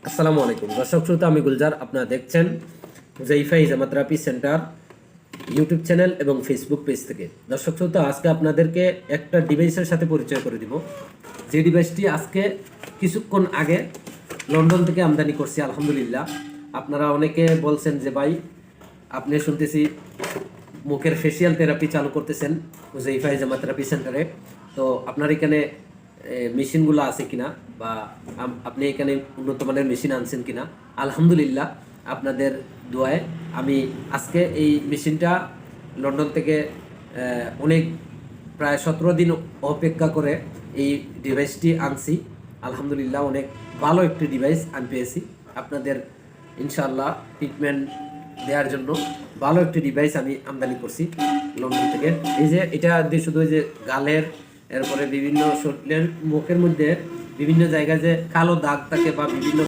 আসসালামু আলাইকুম দর্শক শ্রোতা, আমি গুলজার। আপনারা দেখছেন Huzaifa Hijama therapy centre YouTube channel এবং ফেসবুক পেজ থেকে। দর্শক শ্রোতা, আজকে আপনাদেরকে একটা ডিভাইসের সাথে পরিচয় করে দিব, যে ডিভাইসটি আজকে কিছুক্ষণ আগে লন্ডন থেকে আমদানি করছি। আলহামদুলিল্লাহ, আপনারা অনেকে বলছেন যে ভাই, আপনি শুনতেছি মুখের ফেসিয়াল থেরাপি চালু করতেছেন হুজাইফা হিজামা থেরাপি সেন্টারে। তো আপনার এখানে মেশিনগুলো আছে কিনা, বা আপনি এখানে উন্নত মানের মেশিন আনছেন কিনা। আলহামদুলিল্লাহ, আপনাদের দোয়ায় আমি আজকে এই মেশিনটা লন্ডন থেকে অনেক প্রায় 17 দিন অপেক্ষা করে এই ডিভাইসটি আনছি। আলহামদুলিল্লাহ, অনেক ভালো একটি ডিভাইস আমি পেয়েছি। আপনাদের ইনশাআল্লাহ ট্রিটমেন্ট দেওয়ার জন্য ভালো একটি ডিভাইস আমি আমদানি করছি লন্ডন থেকে। এই যে এটা দিয়ে শুধু যে গালের, এরপরে বিভিন্ন শরীরের মুখের মধ্যে বিভিন্ন জায়গায় যে কালো দাগ থাকে বা বিভিন্ন